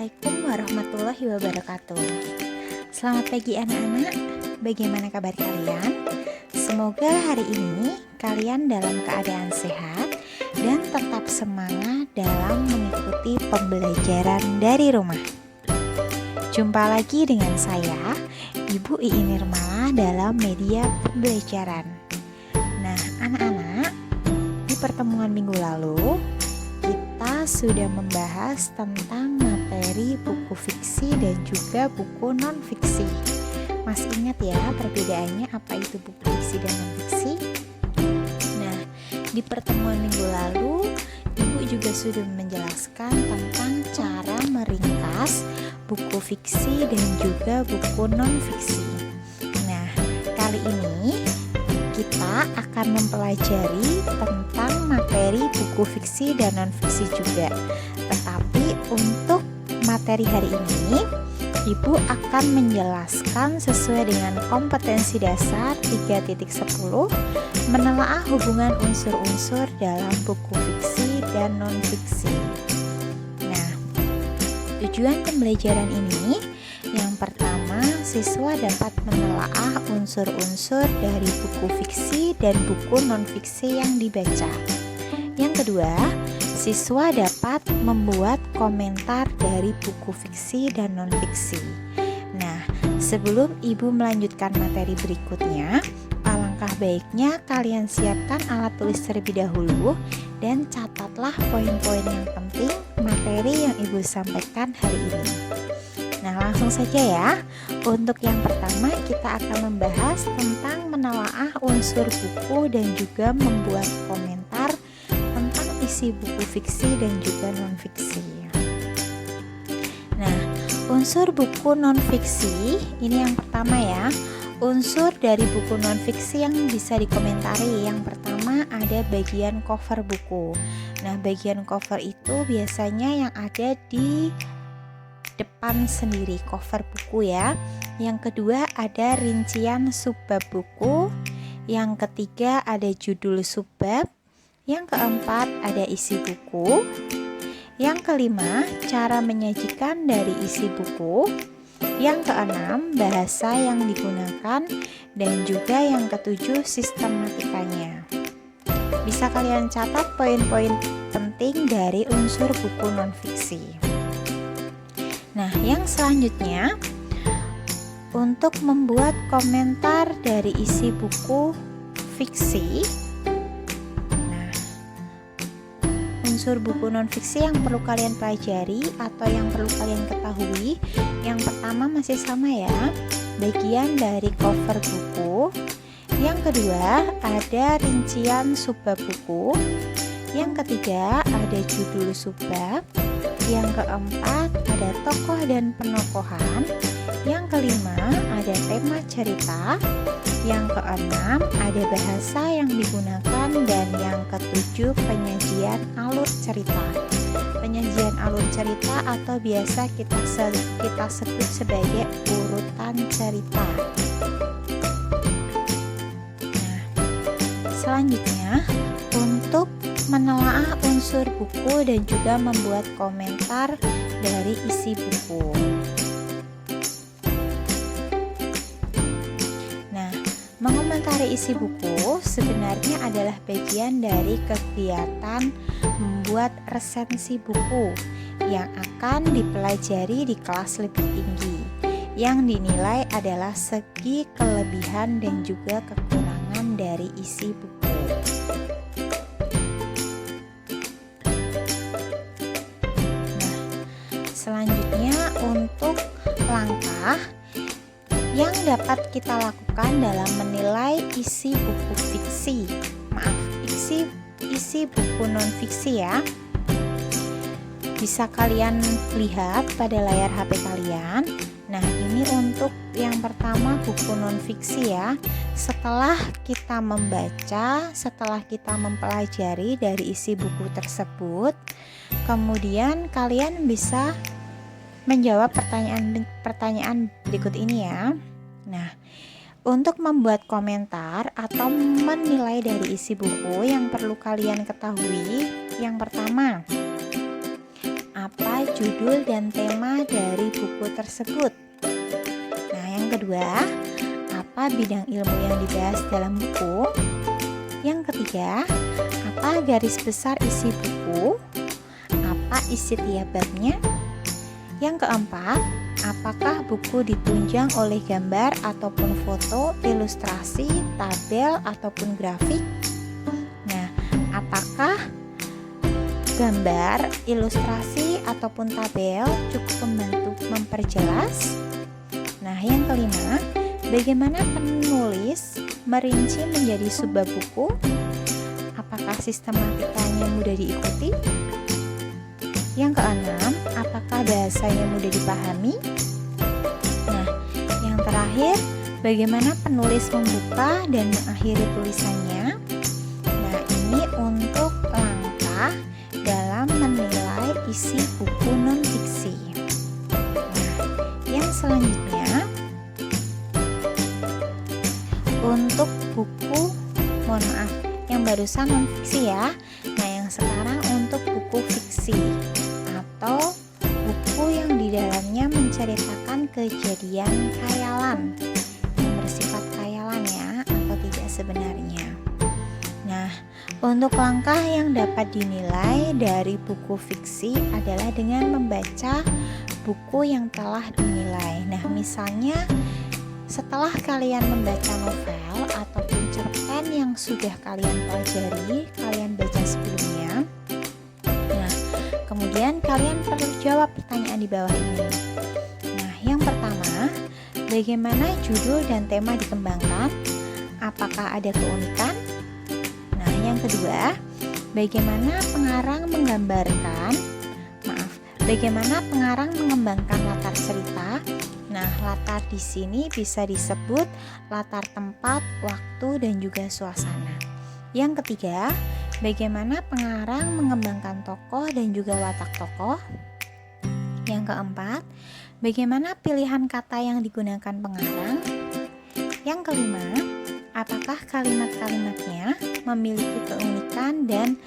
Assalamualaikum warahmatullahi wabarakatuh. Selamat pagi anak-anak, bagaimana kabar kalian? Semoga hari ini kalian dalam keadaan sehat dan tetap semangat dalam mengikuti pembelajaran dari rumah. Jumpa lagi dengan saya, Ibu Iin Nirmala dalam media pembelajaran. Nah anak-anak, di pertemuan minggu lalu kita sudah membahas tentang materi buku fiksi dan juga buku non-fiksi. Masih ingat ya perbedaannya apa itu buku fiksi dan non-fiksi? Nah, di pertemuan minggu lalu Ibu juga sudah menjelaskan tentang cara meringkas buku fiksi dan juga buku non-fiksi. Nah, kali ini kita akan mempelajari tentang materi buku fiksi dan non-fiksi juga. Tetapi untuk materi hari ini, Ibu akan menjelaskan sesuai dengan kompetensi dasar 3.10 menelaah hubungan unsur-unsur dalam buku fiksi dan non-fiksi. Nah, tujuan pembelajaran ini yang pertama, siswa dapat menelaah unsur-unsur dari buku fiksi dan buku non-fiksi yang dibaca. Yang kedua, siswa dapat membuat komentar dari buku fiksi dan non-fiksi. Nah, sebelum Ibu melanjutkan materi berikutnya, alangkah baiknya kalian siapkan alat tulis terlebih dahulu dan catatlah poin-poin yang penting materi yang Ibu sampaikan hari ini. Nah, langsung saja ya. Untuk yang pertama kita akan membahas tentang menelaah unsur buku dan juga membuat komentar tentang isi buku fiksi dan juga non-fiksi. Nah, unsur buku non-fiksi ini yang pertama ya. Unsur dari buku non-fiksi yang bisa dikomentari. Yang pertama ada bagian cover buku. Nah, bagian cover itu biasanya yang ada di depan sendiri cover buku ya. Yang kedua ada rincian subbab buku. Yang ketiga ada judul subbab. Yang keempat ada isi buku. Yang kelima cara menyajikan dari isi buku. Yang keenam bahasa yang digunakan. Dan juga yang ketujuh sistematikanya. Bisa kalian catat poin-poin penting dari unsur buku non-fiksi. Nah, yang selanjutnya untuk membuat komentar dari isi buku fiksi. Nah, unsur buku non-fiksi yang perlu kalian pelajari atau yang perlu kalian ketahui, yang pertama masih sama ya, bagian dari cover buku. Yang kedua ada rincian subbab buku. Yang ketiga ada judul subbab. Yang keempat ada tokoh dan penokohan. Yang kelima ada tema cerita. Yang keenam ada bahasa yang digunakan. Dan yang ketujuh penyajian alur cerita. Penyajian alur cerita atau biasa kita sebut sebagai urutan cerita. Nah, selanjutnya untuk menelaah unsur buku dan juga membuat komentar dari isi buku. Nah, mengomentari isi buku sebenarnya adalah bagian dari kegiatan membuat resensi buku yang akan dipelajari di kelas lebih tinggi, yang dinilai adalah segi kelebihan dan juga kekurangan dari isi buku. Selanjutnya untuk langkah yang dapat kita lakukan dalam menilai isi buku fiksi. Isi buku non-fiksi ya. Bisa kalian lihat pada layar HP kalian. Nah, ini untuk yang pertama buku non-fiksi ya. Setelah kita membaca, setelah kita mempelajari dari isi buku tersebut, kemudian kalian bisa menjawab pertanyaan berikut ini ya. Nah, untuk membuat komentar atau menilai dari isi buku yang perlu kalian ketahui, yang pertama, apa judul dan tema dari buku tersebut. Nah, yang kedua, apa bidang ilmu yang dibahas dalam buku. Yang ketiga, apa garis besar isi buku, apa isi tiap babnya. Yang keempat, apakah buku ditunjang oleh gambar ataupun foto, ilustrasi, tabel ataupun grafik. Nah, apakah gambar, ilustrasi ataupun tabel cukup membantu memperjelas. Nah, yang kelima, bagaimana penulis merinci menjadi sebuah buku? Apakah sistematikanya mudah diikuti? Yang keenam, apakah bahasanya mudah dipahami? Nah, yang terakhir, bagaimana penulis membuka dan mengakhiri tulisannya? Nah, ini untuk langkah dalam menilai isi buku non-fiksi. Nah, yang selanjutnya untuk buku, mohon maaf, yang barusan non-fiksi ya. Nah, yang sekarang untuk buku fiksi atau buku yang di dalamnya menceritakan kejadian khayalan yang bersifat khayalan ya, atau tidak sebenarnya. Nah, untuk langkah yang dapat dinilai dari buku fiksi adalah dengan membaca buku yang telah dinilai. Nah, misalnya setelah kalian membaca novel ataupun cerpen yang sudah kalian pelajari, kalian baca sebelumnya. Nah, kemudian kalian perlu jawab pertanyaan di bawah ini. Nah, yang pertama, bagaimana judul dan tema dikembangkan? Apakah ada keunikan? Nah, yang kedua, bagaimana pengarang mengembangkan latar cerita? Nah, latar di sini bisa disebut latar tempat, waktu, dan juga suasana. Yang ketiga, bagaimana pengarang mengembangkan tokoh dan juga watak tokoh. Yang keempat, bagaimana pilihan kata yang digunakan pengarang. Yang kelima, apakah kalimat-kalimatnya memiliki keunikan dan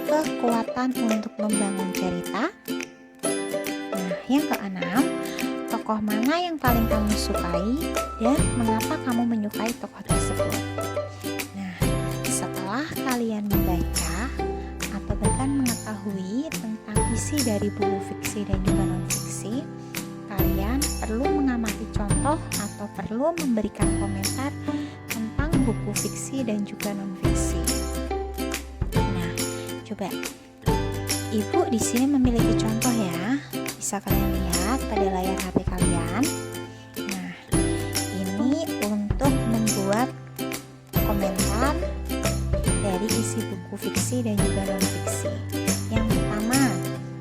kekuatan untuk membangun cerita. Nah, yang keenam, tokoh mana yang paling kamu sukai dan mengapa kamu menyukai tokoh tersebut. Nah, setelah kalian membaca atau bahkan mengetahui tentang isi dari buku fiksi dan juga non-fiksi, kalian perlu mengamati contoh atau perlu memberikan komentar tentang buku fiksi dan juga non-fiksi. Nah, coba Ibu di sini memiliki contoh ya. Bisa kalian lihat pada layar HP kalian. Nah, ini untuk membuat komentar dari isi buku fiksi dan juga non-fiksi. Yang pertama,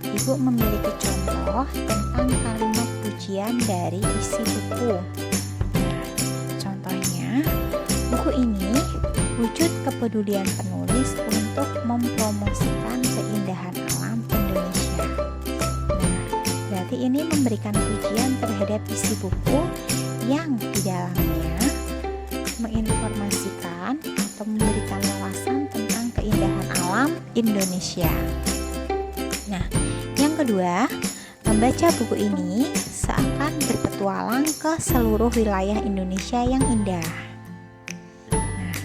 Ibu memiliki contoh tentang kalimat pujian dari isi buku. Nah, contohnya, buku ini wujud kepedulian penulis untuk mempromosikan keindahan alam Indonesia. Berarti ini memberikan pujian terhadap isi buku yang di dalamnya menginformasikan atau memberikan wawasan tentang keindahan alam Indonesia. Nah, yang kedua, membaca buku ini seakan berpetualang ke seluruh wilayah Indonesia yang indah. Nah,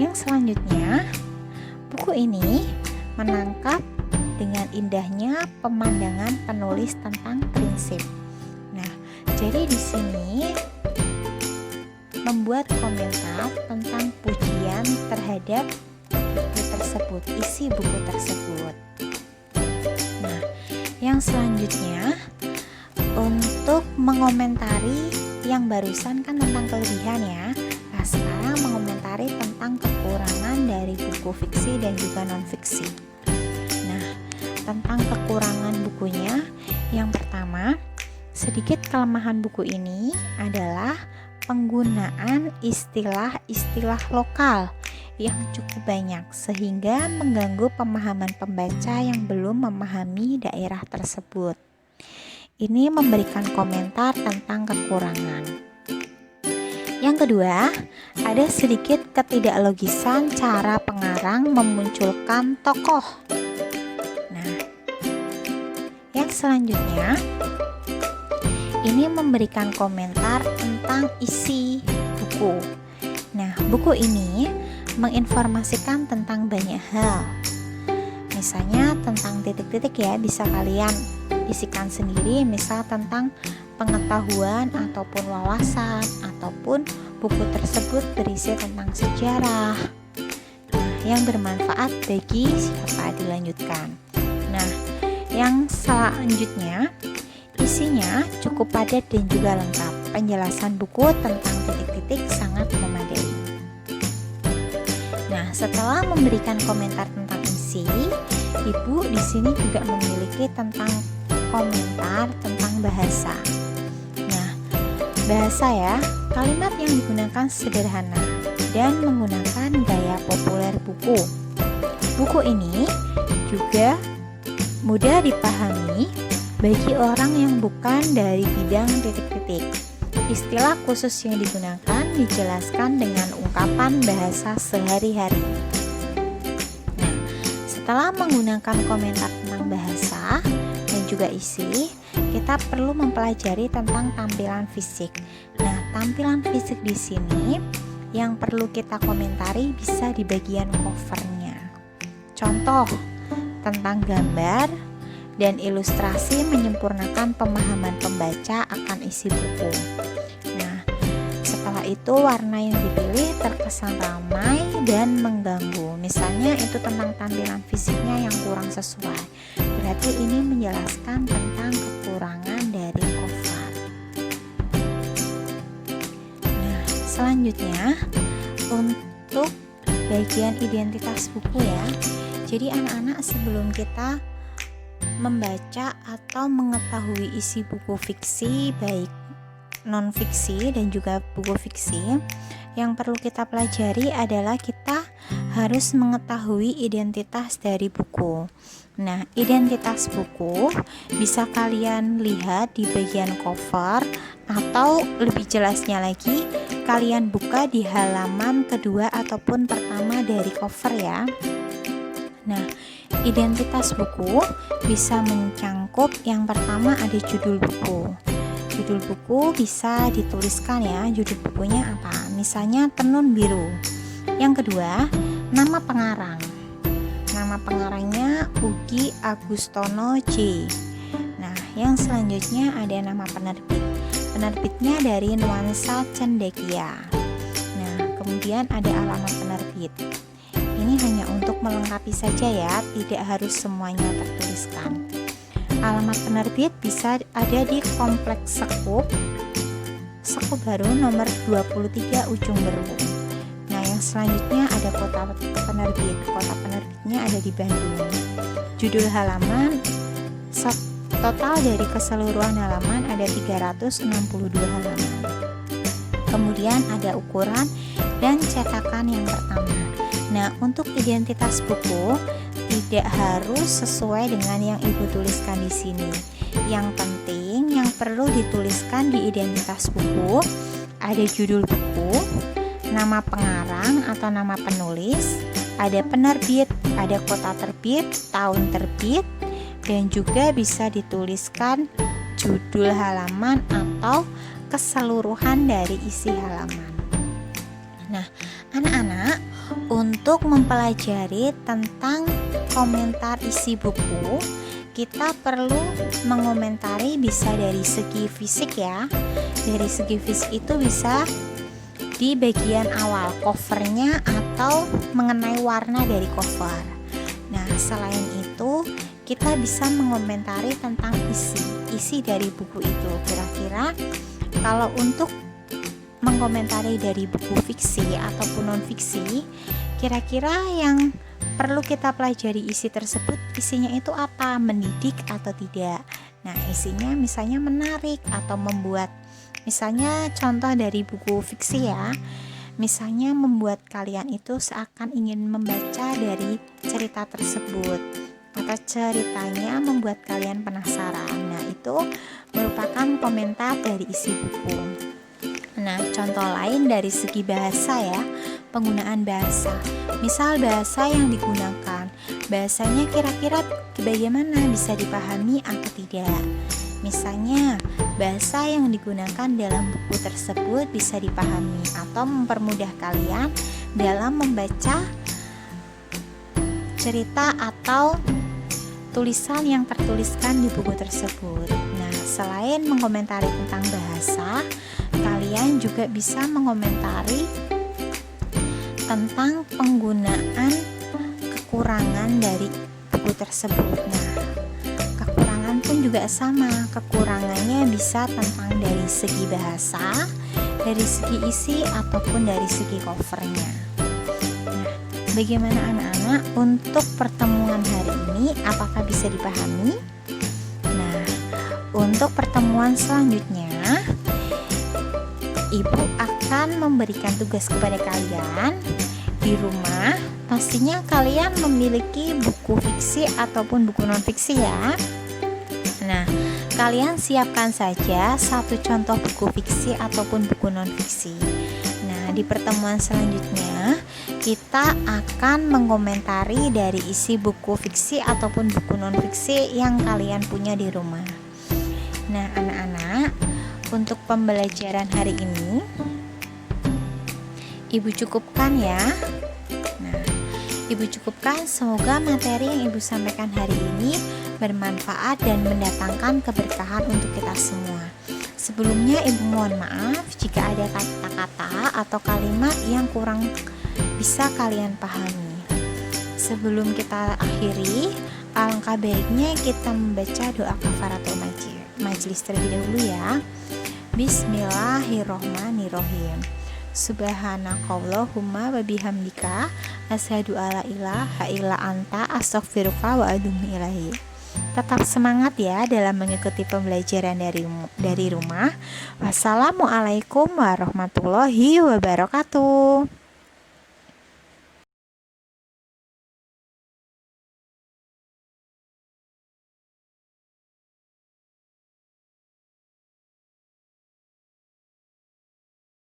yang selanjutnya, buku ini menangkap dengan indahnya pemandangan penulis tentang prinsip. Nah, jadi di sini membuat komentar tentang pujian terhadap buku tersebut, isi buku tersebut. Nah, yang selanjutnya untuk mengomentari yang barusan kan tentang kelebihan ya. Nah, sekarang mengomentari tentang kekurangan dari buku fiksi dan juga non-fiksi. Tentang kekurangan bukunya, yang pertama, sedikit kelemahan buku ini adalah penggunaan istilah-istilah lokal yang cukup banyak sehingga mengganggu pemahaman pembaca yang belum memahami daerah tersebut. Ini memberikan komentar tentang kekurangan. Yang kedua, ada sedikit ketidaklogisan cara pengarang memunculkan tokoh. Yang selanjutnya, ini memberikan komentar tentang isi buku. Nah, buku ini menginformasikan tentang banyak hal. Misalnya tentang titik-titik ya, bisa kalian isikan sendiri, misal tentang pengetahuan ataupun wawasan, ataupun buku tersebut berisi tentang sejarah. Nah, yang bermanfaat bagi siapa dilanjutkan. Nah, yang selanjutnya, isinya cukup padat dan juga lengkap. Penjelasan buku tentang titik-titik sangat memadai. Nah, setelah memberikan komentar tentang isi, Ibu di sini juga memiliki tentang komentar tentang bahasa. Nah, bahasa ya, kalimat yang digunakan sederhana dan menggunakan gaya populer buku. Buku ini juga mudah dipahami bagi orang yang bukan dari bidang titik-titik. Istilah khusus yang digunakan dijelaskan dengan ungkapan bahasa sehari-hari. Nah, setelah menggunakan komentar tentang bahasa dan juga isi, kita perlu mempelajari tentang tampilan fisik. Nah, tampilan fisik di sini yang perlu kita komentari bisa di bagian covernya. Contoh tentang gambar dan ilustrasi menyempurnakan pemahaman pembaca akan isi buku. Nah, setelah itu warna yang dipilih terkesan ramai dan mengganggu. Misalnya itu tentang tampilan fisiknya yang kurang sesuai. Berarti ini menjelaskan tentang kekurangan dari cover. Nah, selanjutnya untuk bagian identitas buku ya. Jadi anak-anak, sebelum kita membaca atau mengetahui isi buku fiksi, baik non fiksi dan juga buku fiksi, yang perlu kita pelajari adalah kita harus mengetahui identitas dari buku. Nah, identitas buku bisa kalian lihat di bagian cover, atau lebih jelasnya lagi kalian buka di halaman kedua ataupun pertama dari cover ya. Nah, identitas buku bisa mencangkup yang pertama ada judul buku. Judul buku bisa dituliskan ya, judul bukunya apa. Misalnya Tenun Biru. Yang kedua, nama pengarang. Nama pengarangnya Ugi Agustono J. Nah, yang selanjutnya ada nama penerbit. Penerbitnya dari Nuansa Cendekia. Nah, kemudian ada alamat penerbit. Ini hanya untuk melengkapi saja ya, tidak harus semuanya tertuliskan. Alamat penerbit bisa ada di Kompleks Sekup Baru nomor 23 Ujung Berwu. Nah, yang selanjutnya ada kota penerbit. Kota penerbitnya ada di Bandung. Judul halaman, total dari keseluruhan halaman ada 362 halaman. Kemudian ada ukuran dan cetakan yang pertama. Nah, untuk identitas buku tidak harus sesuai dengan yang Ibu tuliskan di sini. Yang penting yang perlu dituliskan di identitas buku ada judul buku, nama pengarang atau nama penulis, ada penerbit, ada kota terbit, tahun terbit, dan juga bisa dituliskan judul halaman atau keseluruhan dari isi halaman. Nah, anak-anak, untuk mempelajari tentang komentar isi buku, kita perlu mengomentari bisa dari segi fisik ya. Dari segi fisik itu bisa di bagian awal covernya atau mengenai warna dari cover. Nah, selain itu kita bisa mengomentari tentang isi dari buku itu. Kira-kira kalau untuk mengomentari dari buku fiksi ataupun non fiksi, kira-kira yang perlu kita pelajari isi tersebut, isinya itu apa, mendidik atau tidak. Nah, isinya misalnya menarik atau membuat, misalnya contoh dari buku fiksi ya, misalnya membuat kalian itu seakan ingin membaca dari cerita tersebut, atau ceritanya membuat kalian penasaran. Nah, itu merupakan komentar dari isi buku. Nah, contoh lain dari segi bahasa ya, penggunaan bahasa. Misal bahasa yang digunakan Bahasanya kira-kira bagaimana, bisa dipahami atau tidak? Misalnya, bahasa yang digunakan dalam buku tersebut bisa dipahami atau mempermudah kalian dalam membaca cerita atau tulisan yang tertuliskan di buku tersebut. Nah, selain mengomentari tentang bahasa, kalian juga bisa mengomentari tentang penggunaan kekurangan dari buku tersebut. Nah, kekurangan pun juga sama. Kekurangannya bisa tentang dari segi bahasa, dari segi isi, ataupun dari segi covernya. Nah, bagaimana anak-anak untuk pertemuan hari ini? Apakah bisa dipahami? Nah, untuk pertemuan selanjutnya, Ibu akan memberikan tugas kepada kalian di rumah. Pastinya kalian memiliki buku fiksi ataupun buku non fiksi ya. Nah, kalian siapkan saja satu contoh buku fiksi ataupun buku non fiksi. Nah, di pertemuan selanjutnya kita akan mengomentari dari isi buku fiksi ataupun buku non fiksi yang kalian punya di rumah. Nah, anak-anak, untuk pembelajaran hari ini Ibu cukupkan ya. Nah, Ibu cukupkan. Semoga materi yang Ibu sampaikan hari ini bermanfaat dan mendatangkan keberkahan untuk kita semua. Sebelumnya Ibu mohon maaf jika ada kata-kata atau kalimat yang kurang bisa kalian pahami. Sebelum kita akhiri, alangkah baiknya kita membaca doa kafaratul majelis terlebih dahulu ya. Bismillahirrohmanirrohim. Subhanakallahumma wa bihamdika asyhadu alla ilaha illa anta astaghfiruka wa atubu ilaik. Tetap semangat ya dalam mengikuti pembelajaran dari rumah. Wassalamualaikum warahmatullahi wabarakatuh.